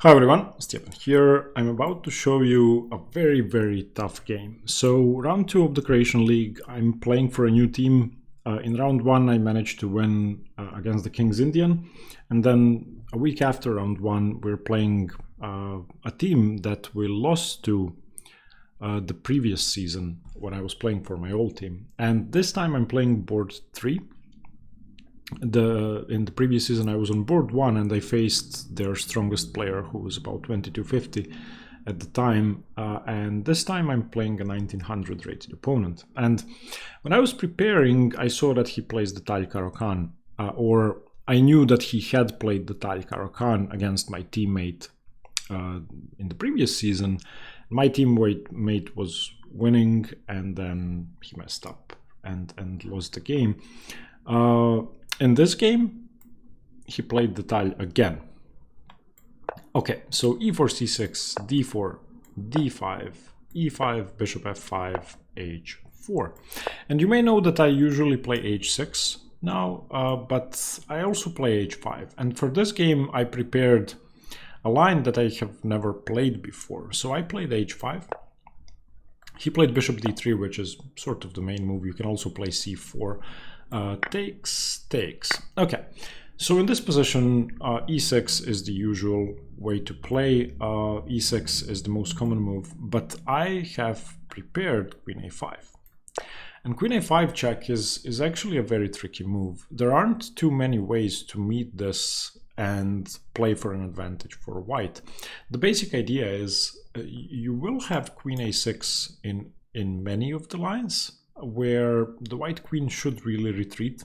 Hi everyone, Stephen here. I'm about to show you a very tough game. So round 2 of the Creation League, I'm playing for a new team. In round 1 I managed to win against the King's Indian, and then a week after round 1 we're playing a team that we lost to the previous season when I was playing for my old team. And this time I'm playing board 3. In the previous season I was on board 1 and I faced their strongest player, who was about 2250 at the time, and this time I'm playing a 1900 rated opponent. And when I was preparing, I saw that he plays the Tal Caro-Kann, or I knew that he had played the Tal Caro-Kann against my teammate in the previous season. My teammate was winning and then he messed up and lost the game. In this game, he played the Tal again. Okay, so e4, c6, d4, d5, e5, bishop f5, h4. And you may know that I usually play h6 now, but I also play h5. And for this game, I prepared a line that I have never played before. So I played h5. He played bishop d3, which is sort of the main move. You can also play c4. Takes. Okay, so in this position, e6 is the usual way to play. E6 is the most common move, but I have prepared queen a5. And queen a5 check is actually a very tricky move. There aren't too many ways to meet this and play for an advantage for white. The basic idea is you will have queen a6 in many of the lines, where the white queen should really retreat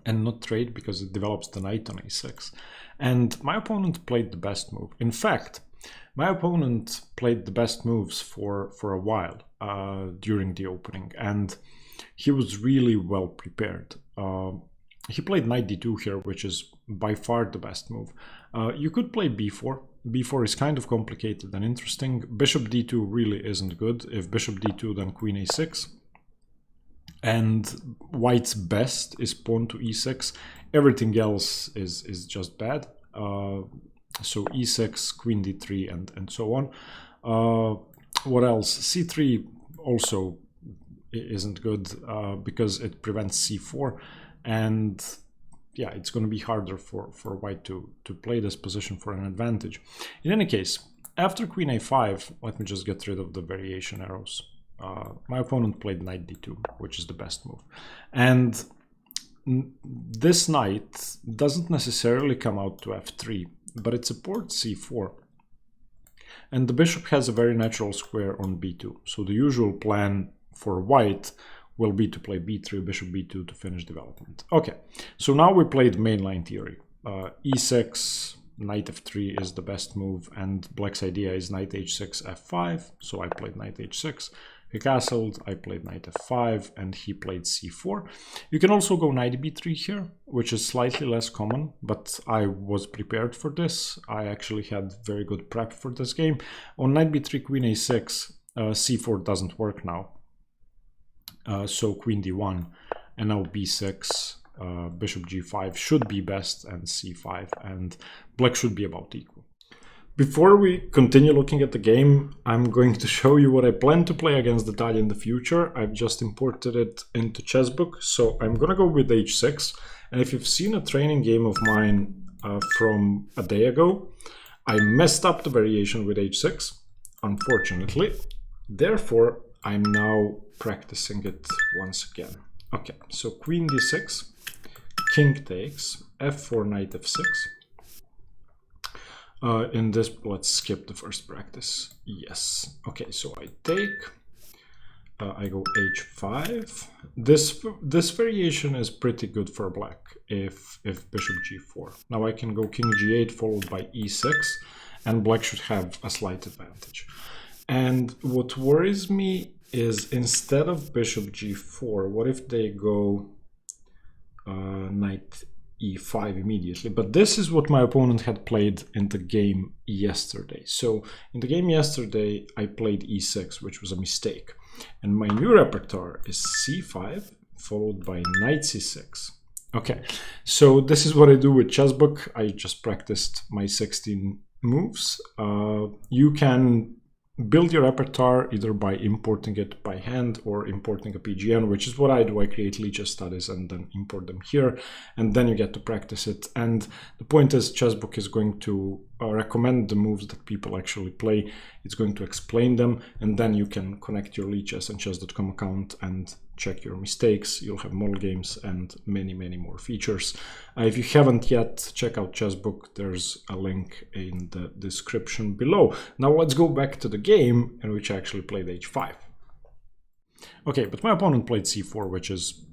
and not trade because it develops the knight on a6. And my opponent played the best move. In fact, my opponent played the best moves for a while during the opening, and he was really well prepared. He played knight d2 here, which is by far the best move. You could play b4. b4 is kind of complicated and interesting. Bishop d2 really isn't good. If bishop d2, then queen a6. And white's best is pawn to e6. Everything else is just bad. So e6, queen d3, and so on. What else? c3 also isn't good because it prevents c4. And yeah, it's going to be harder for white to play this position for an advantage. In any case, after queen a5, let me just get rid of the variation arrows. My opponent played knight d2, which is the best move. And this knight doesn't necessarily come out to f3, but it supports c4. And the bishop has a very natural square on b2. So the usual plan for white will be to play b3, bishop b2 to finish development. Okay, so now we played mainline theory. E6, knight f3 is the best move, and black's idea is knight h6, f5. So I played knight h6. He castled, I played knight f5, and he played c4. You can also go knight b3 here, which is slightly less common, but I was prepared for this. I actually had very good prep for this game. On knight b3, queen a6, c4 doesn't work now. So queen d1, and now b6, bishop g5 should be best, and c5, and black should be about equal. Before we continue looking at the game, I'm going to show you what I plan to play against the Tal in the future. I've just imported it into Chessbook, so I'm gonna go with h6. And if you've seen a training game of mine from a day ago, I messed up the variation with h6, unfortunately. Therefore, I'm now practicing it once again. Okay, so queen d6, king takes, f4, knight f6. In this, let's skip the first practice. Yes. Okay, so I take, I go h5. This variation is pretty good for black if bishop g4. Now I can go king g8 followed by e6, and black should have a slight advantage. And what worries me is, instead of bishop g4, what if they go knight e5 immediately? But this is what my opponent had played in the game yesterday. So in the game yesterday, I played e6, which was a mistake. And my new repertoire is c5 followed by knight c6. Okay, so this is what I do with Chessbook. I just practiced my 16 moves, you can build your repertoire either by importing it by hand or importing a PGN, which is what I do. I create lichess studies and then import them here, and then you get to practice it. And the point is, Chessbook is going to recommend the moves that people actually play. It's going to explain them, and then you can connect your lichess and chess.com account and check your mistakes. You'll have model games and many, many more features. If you haven't yet, check out Chessbook. There's a link in the description below. Now let's go back to the game in which I actually played h5. Okay, but my opponent played c4, which is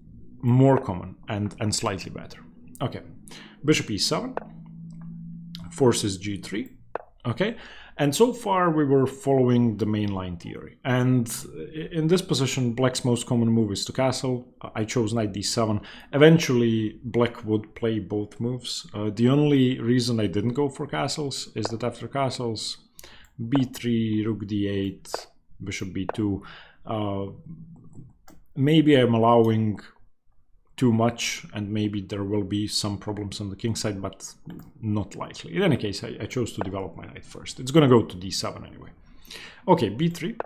more common and slightly better. Okay, bishop e7, forces g3. Okay, and so far we were following the mainline theory. And in this position, black's most common move is to castle. I chose knight d7. Eventually, black would play both moves. The only reason I didn't go for castles is that after castles, b3, rook d8, bishop b2, maybe I'm allowing too much, and maybe there will be some problems on the king side, but not likely. In any case, I chose to develop my knight first. It's gonna go to d7 anyway. Okay, b3.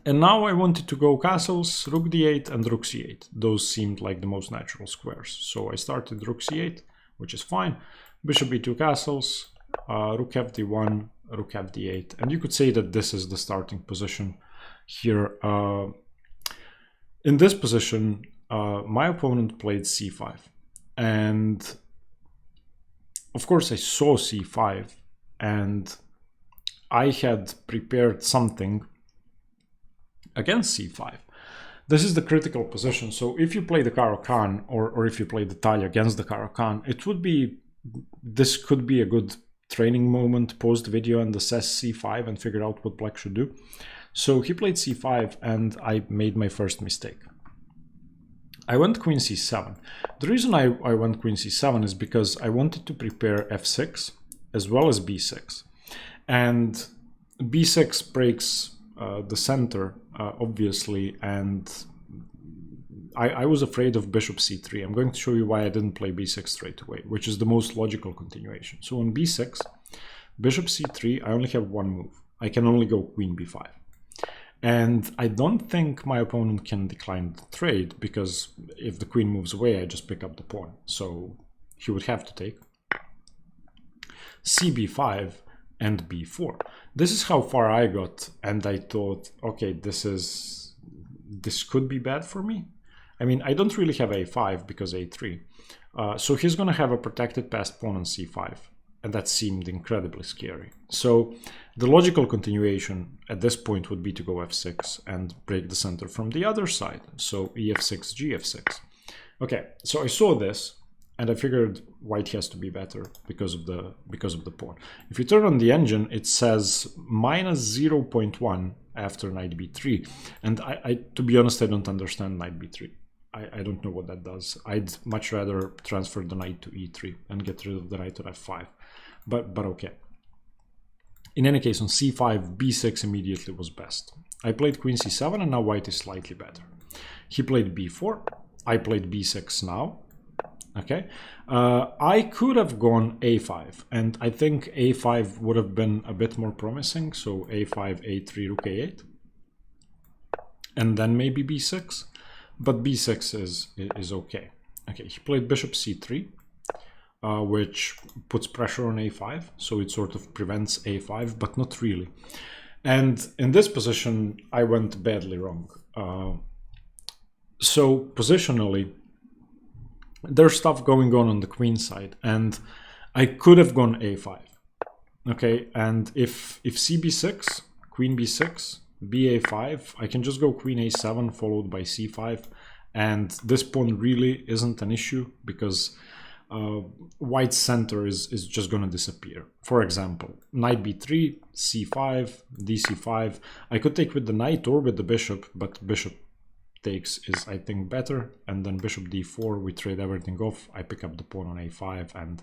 And now I wanted to go castles, rook d8 and rook c8. Those seemed like the most natural squares. So I started rook c8, which is fine. Bishop b2 castles, rook fd1, rook fd8. And you could say that this is the starting position here. In this position, my opponent played c5, and of course I saw c5 and I had prepared something against c5. This is the critical position. So if you play the Caro-Kann or if you play the Tal against the Caro-Kann, this could be a good training moment, post video and assess c5 and figure out what black should do. So he played c5 and I made my first mistake. I went queen c7. The reason I went queen c7 is because I wanted to prepare f6 as well as b6. And b6 breaks the center, obviously, and I was afraid of bishop c3. I'm going to show you why I didn't play b6 straight away, which is the most logical continuation. So on b6, bishop c3, I only have one move. I can only go queen b5. And I don't think my opponent can decline the trade, because if the queen moves away, I just pick up the pawn. So he would have to take cb5 and b4. This is how far I got, and I thought, okay, this could be bad for me. I mean, I don't really have a5 because a3. So he's going to have a protected passed pawn on c5. And that seemed incredibly scary. So the logical continuation at this point would be to go f6 and break the center from the other side. So ef6, gf6. Okay, so I saw this and I figured white has to be better because of the pawn. If you turn on the engine, it says minus 0.1 after knight b3. And I to be honest, I don't understand knight b3. I don't know what that does. I'd much rather transfer the knight to e3 and get rid of the knight to f5. But okay. In any case, on c5, b6 immediately was best. I played queen c7 and now white is slightly better. He played b4. I played b6 now. Okay. I could have gone a5, and I think a5 would have been a bit more promising. So a5, a3, rook a8. And then maybe b6. But b6 is okay. Okay, he played bishop c3, which puts pressure on a5, so it sort of prevents a5, but not really. And in this position, I went badly wrong. So positionally, there's stuff going on the queen side, and I could have gone a5. Okay, and if cb6, queen b6, ba5, I can just go queen a7 followed by c5, and this pawn really isn't an issue because white's center is just going to disappear. For example, knight b3, c5, dc5. I could take with the knight or with the bishop, but bishop takes is, I think, better. And then bishop d4, we trade everything off. I pick up the pawn on a5, and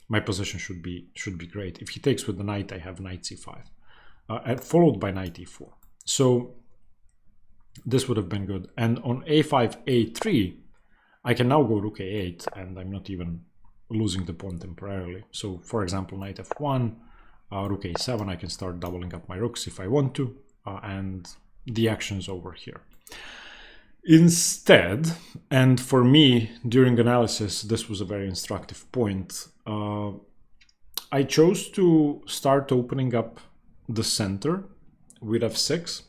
my position should be great. If he takes with the knight, I have knight c5, followed by knight e4. So this would have been good. And on a5, a3, I can now go rook a8, and I'm not even losing the pawn temporarily. So for example, knight f1, rook a7, I can start doubling up my rooks if I want to, and the action is over here. Instead, and for me during analysis this was a very instructive point, I chose to start opening up the center with f6,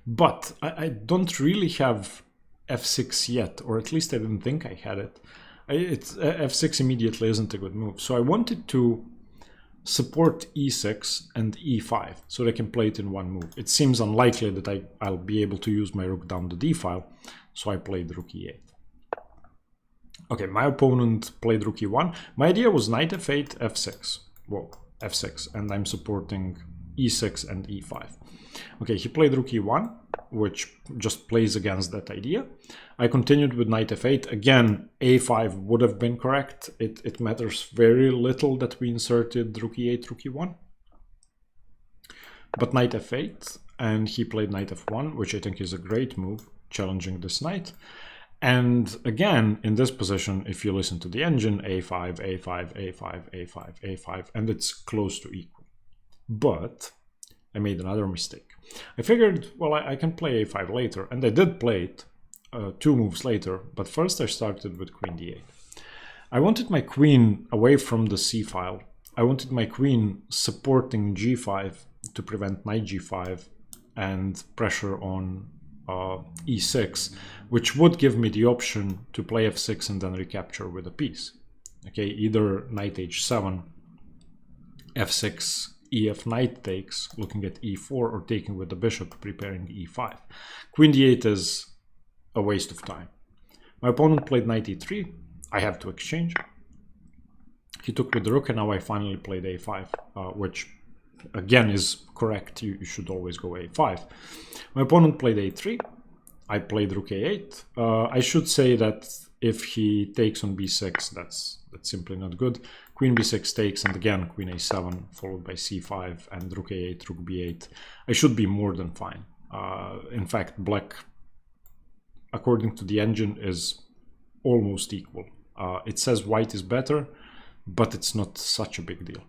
but I don't really have f6 yet, or at least I didn't think I had it. F6 immediately isn't a good move, so I wanted to support e6 and e5 so they can play it in one move. It seems unlikely that I'll be able to use my rook down the d file, so I played rook e8. Okay, my opponent played rook e1. My idea was knight f8, f6. Well, f6, and I'm supporting e6 and e5. Okay, he played rook e1, which just plays against that idea. I continued with knight f8. Again, a5 would have been correct. It matters very little that we inserted rook e8, rook e1. But knight f8, and he played knight f1, which I think is a great move, challenging this knight. And again, in this position, if you listen to the engine, a5, a5, a5, a5, a5, and it's close to equal. But I made another mistake. I figured, well, I can play a5 later, and I did play it 2 moves later, but first I started with queen d8. I wanted my queen away from the c file. I wanted my queen supporting g5 to prevent knight g5 and pressure on e6, which would give me the option to play f6 and then recapture with a piece. Okay, either knight h7, f6, ef knight takes, looking at e4, or taking with the bishop, preparing e5. Queen d8 is a waste of time. My opponent played knight e3. I have to exchange. He took with the rook, and now I finally played a5, which again is correct. You should always go a5. My opponent played a3. I played rook a8. I should say that if he takes on b6, that's simply not good. Queen b6 takes, and again queen a7 followed by c5 and rook a8, rook b8. I should be more than fine. In fact, black, according to the engine, is almost equal. It says white is better, but it's not such a big deal.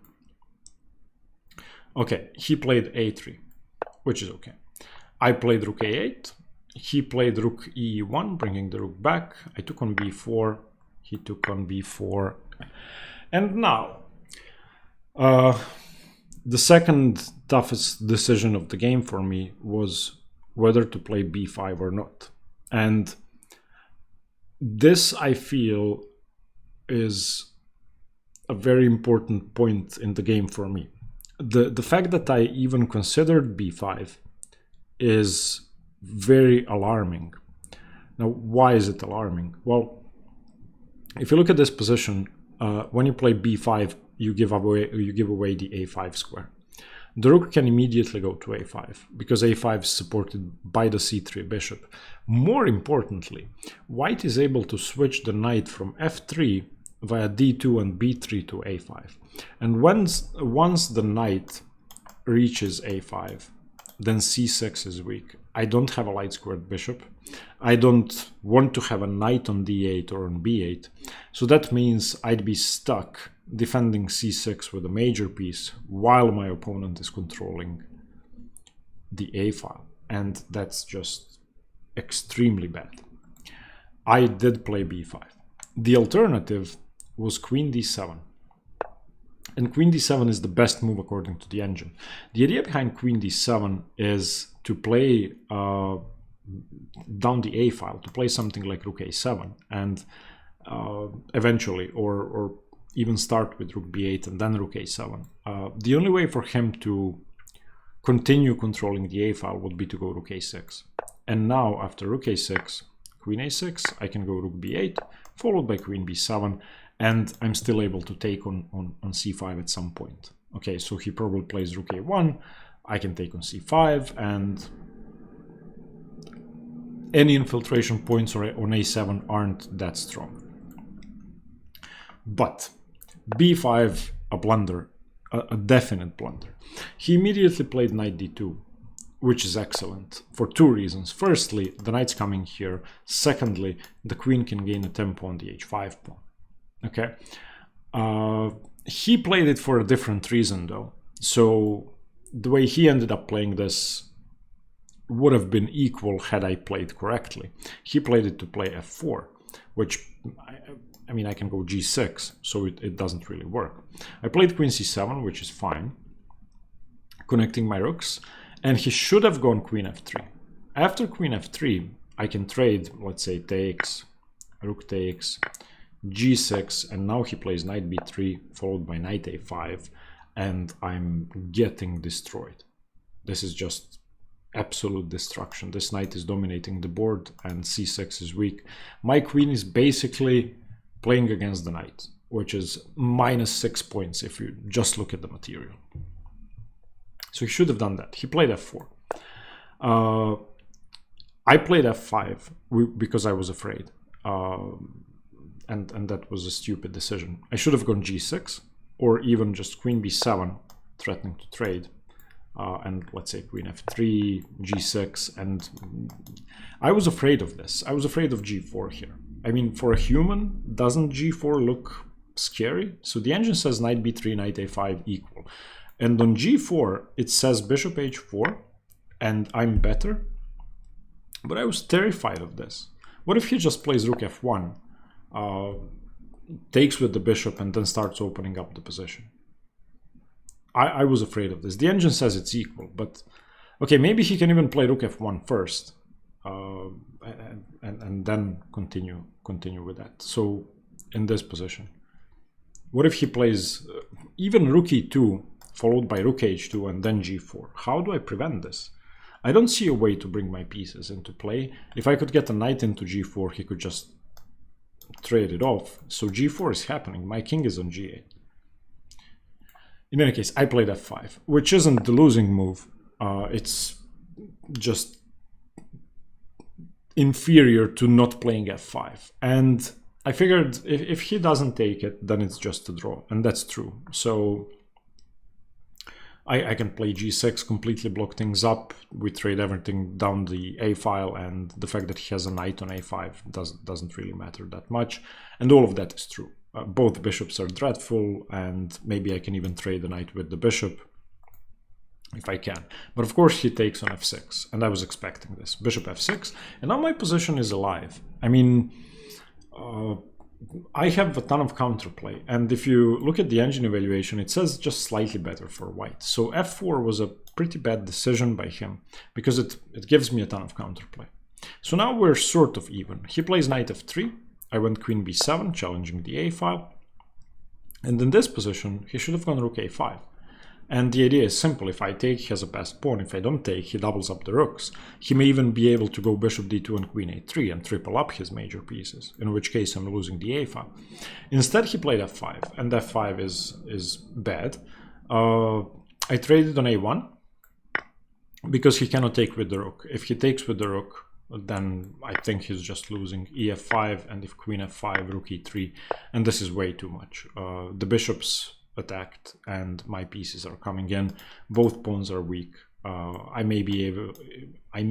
Okay, he played a3, which is okay. I played rook a8. He played rook e1, bringing the rook back. I took on b4. He took on b4. And now, the second toughest decision of the game for me was whether to play b5 or not. And this, I feel, is a very important point in the game for me. The fact that I even considered b5 is very alarming. Now, why is it alarming? Well, if you look at this position, when you play b5, you give away the a5 square. The rook can immediately go to a5 because a5 is supported by the c3 bishop. More importantly, white is able to switch the knight from f3 via d2 and b3 to a5. And once the knight reaches a5, then c6 is weak. I don't have a light squared bishop. I don't want to have a knight on d8 or on b8. So that means I'd be stuck defending c6 with a major piece while my opponent is controlling the a file. And that's just extremely bad. I did play b5. The alternative was queen d7. And queen d7 is the best move according to the engine. The idea behind queen d7 is to play down the a file, to play something like rook a7, and eventually, or even start with rook b8 and then rook a7. The only way for him to continue controlling the a file would be to go rook a6. And now, after rook a6, queen a6, I can go rook b8, followed by queen b7, and I'm still able to take on c5 at some point. Okay, so he probably plays rook a1, I can take on c5, and any infiltration points on a7 aren't that strong. But b5, a blunder, a definite blunder. He immediately played knight d2, which is excellent for two reasons. Firstly, the knight's coming here. Secondly, the queen can gain a tempo on the h5 pawn. Okay. He played it for a different reason though. So the way he ended up playing this would have been equal had I played correctly. He played it to play f4, which, I mean, I can go g6, so it doesn't really work. I played queen c7, which is fine, connecting my rooks, and he should have gone queen f3. After queen f3, I can trade, let's say, takes, rook takes, g6, and now he plays knight b3 followed by knight a5, and I'm getting destroyed. This is just absolute destruction. This knight is dominating the board and c6 is weak. My queen is basically playing against the knight, which is -6 points if you just look at the material. So he should have done that. He played f4. I played f5 because I was afraid. And that was a stupid decision. I should have gone g6 or even just queen b7, threatening to trade. And let's say queen f3, g6, and I was afraid of this. I was afraid of g4 here. I mean, for a human, doesn't g4 look scary? So the engine says knight b3, knight a5 equal. And on g4, it says bishop h4, and I'm better. But I was terrified of this. What if he just plays rook f1, takes with the bishop, and then starts opening up the position? I was afraid of this. The engine says it's equal, but okay, maybe he can even play rook f1 first, and then continue with that. So in this position, what if he plays even rook e2 followed by rook h2 and then g4? How do I prevent this? I don't see a way to bring my pieces into play. If I could get a knight into g4, he could just trade it off. So g4 is happening. My king is on g8. In any case, I played f5, which isn't the losing move. It's just inferior to not playing f5. And I figured if he doesn't take it, then it's just a draw. And that's true. So I can play g6, completely block things up. We trade everything down the a file, and the fact that he has a knight on a5 doesn't really matter that much. And all of that is true. Both bishops are dreadful, and maybe I can even trade the knight with the bishop if I can. But of course he takes on f6, and I was expecting this. Bishop f6, and now my position is alive. I mean, I have a ton of counterplay, and if you look at the engine evaluation, it says just slightly better for white. So f4 was a pretty bad decision by him, because it gives me a ton of counterplay. So now we're sort of even. He plays knight f3, I went queen b7, challenging the a file, and in this position he should have gone rook a5. And the idea is simple. If I take, he has a passed pawn. If I don't take, he doubles up the rooks. He may even be able to go bishop d2 and queen a3 and triple up his major pieces, in which case I'm losing the a file. Instead he played f5, and f5 is bad. I traded on a1 because he cannot take with the rook. If he takes with the rook, then I think he's just losing ef5, and if queen f5, rook e3, and this is way too much. The bishop's attacked and my pieces are coming in. Both pawns are weak. I may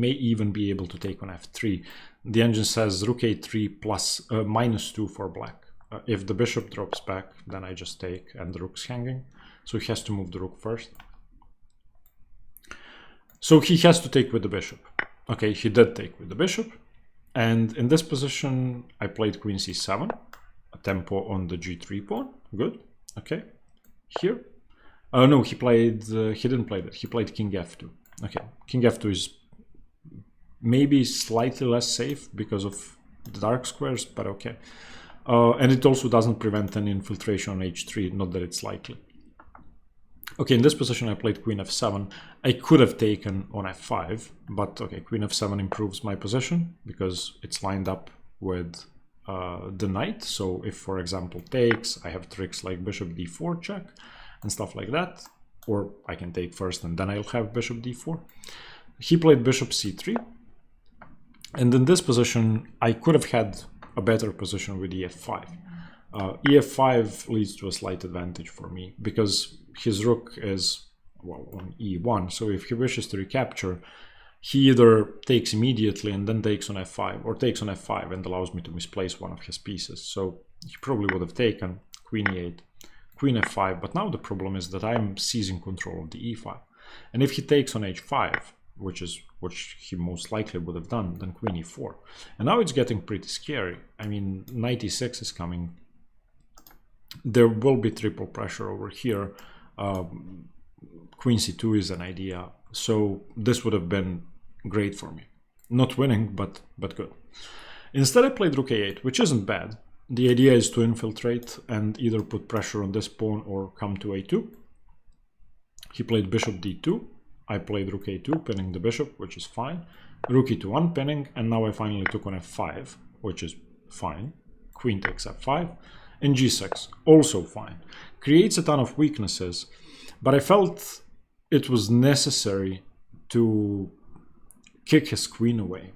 even be able to take on f3. The engine says rook a3 plus -2 for black. If the bishop drops back, then I just take, and the rook's hanging. So he has to move the rook first. So he has to take with the bishop. Okay, he did take with the bishop, and in this position I played queen c7, a tempo on the g3 pawn. Good. Okay, here. No, he didn't play that. He played king f2. Okay, king f2 is maybe slightly less safe because of the dark squares, but okay. And it also doesn't prevent any infiltration on h3, not that it's likely. Okay, in this position I played queen f7. I could have taken on f5, but okay, queen f7 improves my position because it's lined up with the knight. So if, for example, takes, I have tricks like bishop d4 check and stuff like that. Or I can take first and then I'll have bishop d4. He played bishop c3. And in this position, I could have had a better position with ef5. ef5 leads to a slight advantage for me because his rook is, well, on e1. So if he wishes to recapture, he either takes immediately and then takes on f5, or takes on f5 and allows me to misplace one of his pieces. So he probably would have taken queen e8, queen f5, but now the problem is that I'm seizing control of the e file. And if he takes on h5, which he most likely would have done, then queen e4. And now it's getting pretty scary. I mean, knight e6 is coming. There will be triple pressure over here. Queen c2 is an idea. So this would have been great for me. Not winning, but good. Instead I played rook a8, which isn't bad. The idea is to infiltrate and either put pressure on this pawn or come to a2. He played bishop d2. I played rook a2, pinning the bishop, which is fine. Rook e2 unpinning, and now I finally took on f5, which is fine. Queen takes f5, and g6, also fine. Creates a ton of weaknesses, but I felt it was necessary to kick his queen away,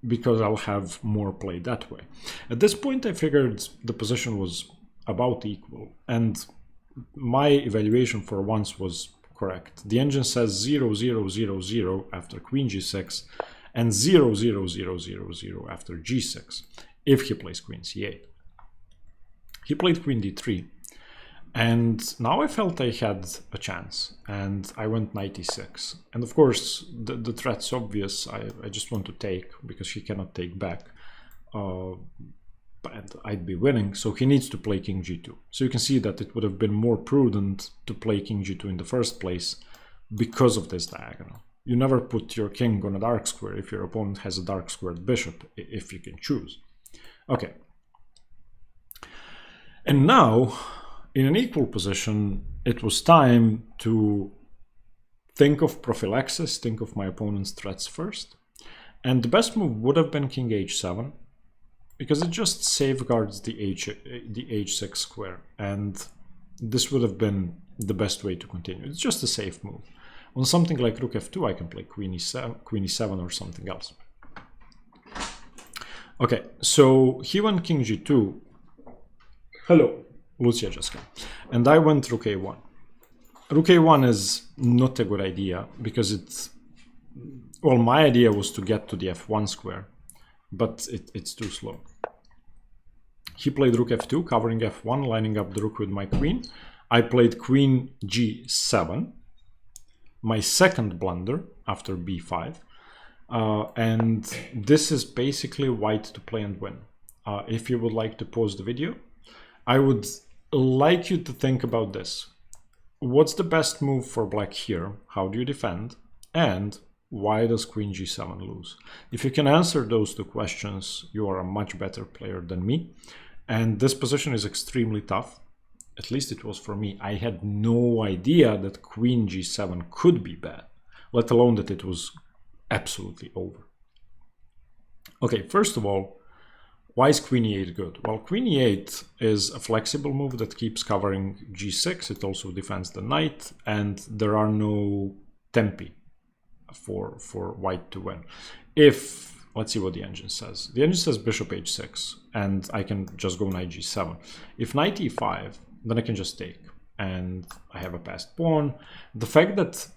because I'll have more play that way. At this point, I figured the position was about equal, and my evaluation for once was correct. The engine says 0, 0, 0, 0 after queen g6, and 0, 0, 0, 0, 0 after g6, if he plays queen c8. He played queen d3, and now I felt I had a chance, and I went knight e6. And of course, the threat's obvious. I just want to take, because he cannot take back, and I'd be winning, so he needs to play king g2. So you can see that it would have been more prudent to play king g2 in the first place because of this diagonal. You never put your king on a dark square if your opponent has a dark squared bishop, if you can choose. Okay. And now, in an equal position, it was time to think of prophylaxis, think of my opponent's threats first. And the best move would have been king h7, because it just safeguards the h6 square. And this would have been the best way to continue. It's just a safe move. On something like rook f2, I can play queen e7 or something else. Okay, so he went king g2. Hello, Lucia just came. And I went rook a1. Rook a1 is not a good idea, because it's... Well, my idea was to get to the f1 square, but it's too slow. He played rook f2, covering f1, lining up the rook with my queen. I played queen g7, my second blunder after b5. And this is basically white to play and win. If you would like to pause the video, I would like you to think about this. What's the best move for black here? How do you defend? And why does queen g7 lose? If you can answer those two questions, you are a much better player than me. And this position is extremely tough. At least it was for me. I had no idea that queen g7 could be bad, let alone that it was absolutely over. Okay, first of all, why is queen e8 good? Well, queen e8 is a flexible move that keeps covering g6. It also defends the knight, and there are no tempi for white to win. If, let's see what the engine says. The engine says bishop h6, and I can just go knight g7. If knight e5, then I can just take, and I have a passed pawn. The fact that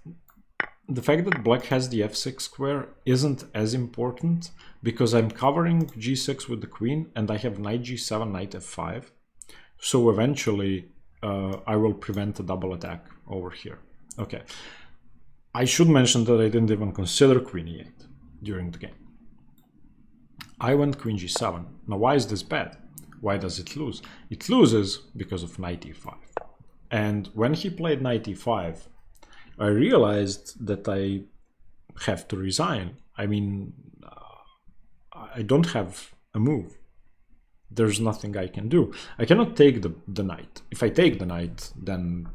black has the f6 square isn't as important, because I'm covering g6 with the queen, and I have knight g7, knight f5. So eventually I will prevent a double attack over here. Okay. I should mention that I didn't even consider queen e8 during the game. I went queen g7. Now why is this bad? Why does it lose? It loses because of knight e5. And when he played knight e5, I realized that I have to resign. I mean, I don't have a move. There's nothing I can do. I cannot take the knight. If I take the knight, then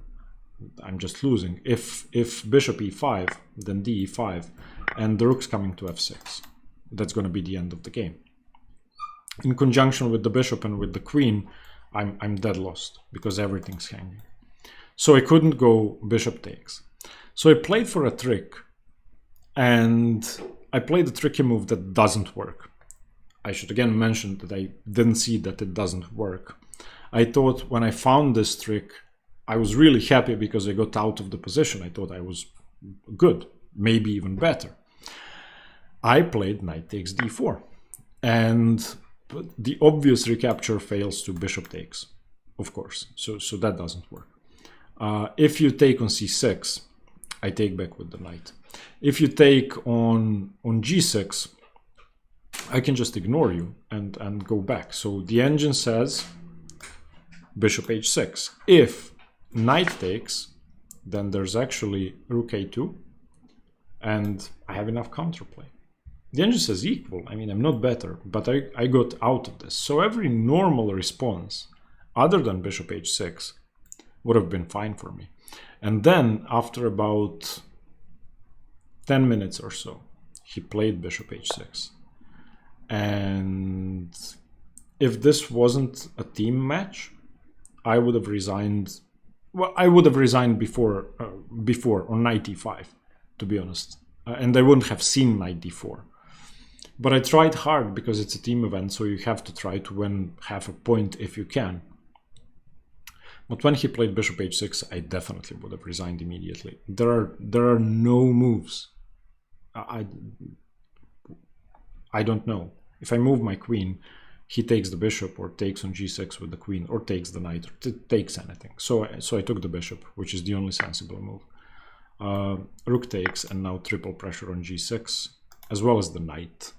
I'm just losing. If bishop e5, then d e5, and the rook's coming to f6. That's going to be the end of the game. In conjunction with the bishop and with the queen, I'm dead lost, because everything's hanging. So I couldn't go bishop takes. So I played for a trick, and I played a tricky move that doesn't work. I should again mention that I didn't see that it doesn't work. I thought when I found this trick, I was really happy because I got out of the position. I thought I was good, maybe even better. I played knight takes d4. And But the obvious recapture fails to bishop takes, of course. So that doesn't work. If you take on c6, I take back with the knight. If you take on g6, I can just ignore you and go back. So the engine says bishop h6. If knight takes, then there's actually rook a2, and I have enough counterplay. The engine says equal. I mean, I'm not better, but I got out of this. So every normal response, other than bishop h6, would have been fine for me. And then, after about 10 minutes or so, he played bishop h6. And if this wasn't a team match, I would have resigned. Well, I would have resigned before on knight e5, to be honest. And I wouldn't have seen knight d4. But I tried hard because it's a team event, so you have to try to win half a point if you can. But when he played bishop h6, I definitely would have resigned immediately. There are no moves. I don't know. If I move my queen, he takes the bishop or takes on g6 with the queen or takes the knight or takes anything. So I took the bishop, which is the only sensible move. Rook takes, and now triple pressure on g6, as well as the knight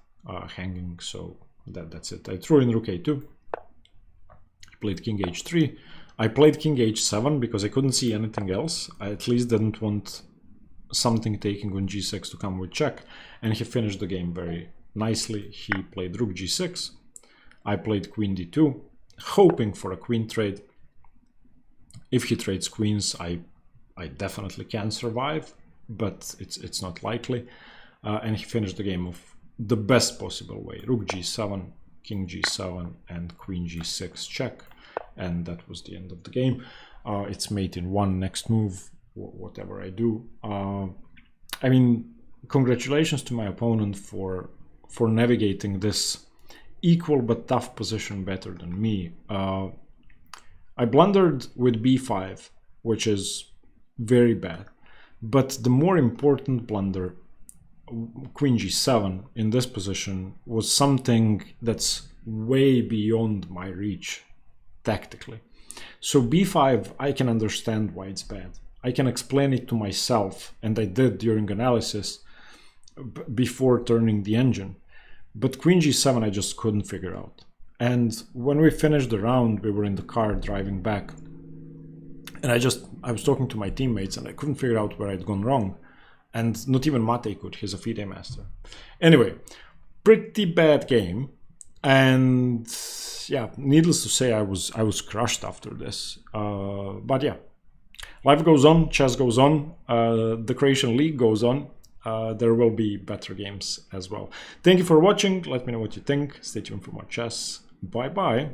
hanging. So that's it. I threw in rook a2. He played king h3. I played king h7 because I couldn't see anything else. I at least didn't want something taking on g6 to come with check. And he finished the game very nicely. He played rook g6. I played queen d2, hoping for a queen trade. If he trades queens, I definitely can survive, but it's not likely. And he finished the game of the best possible way. Rook g7, king g7, and queen g6 check. And that was the end of the game. It's mate in one. Next move, whatever I do. I mean, congratulations to my opponent for navigating this equal but tough position better than me. I blundered with b5, which is very bad. But the more important blunder, queen g7 in this position, was something that's way beyond my reach tactically. So b5, I can understand why it's bad. I can explain it to myself, and I did during analysis before turning the engine. But queen g7 I just couldn't figure out. And when we finished the round, we were in the car driving back. And I was talking to my teammates and I couldn't figure out where I'd gone wrong. And not even Mate could, he's a FIDE master. Anyway, pretty bad game. And yeah, needless to say, I was crushed after this. But yeah, life goes on, chess goes on, the Croatian League goes on. There will be better games as well. Thank you for watching. Let me know what you think. Stay tuned for more chess. Bye bye.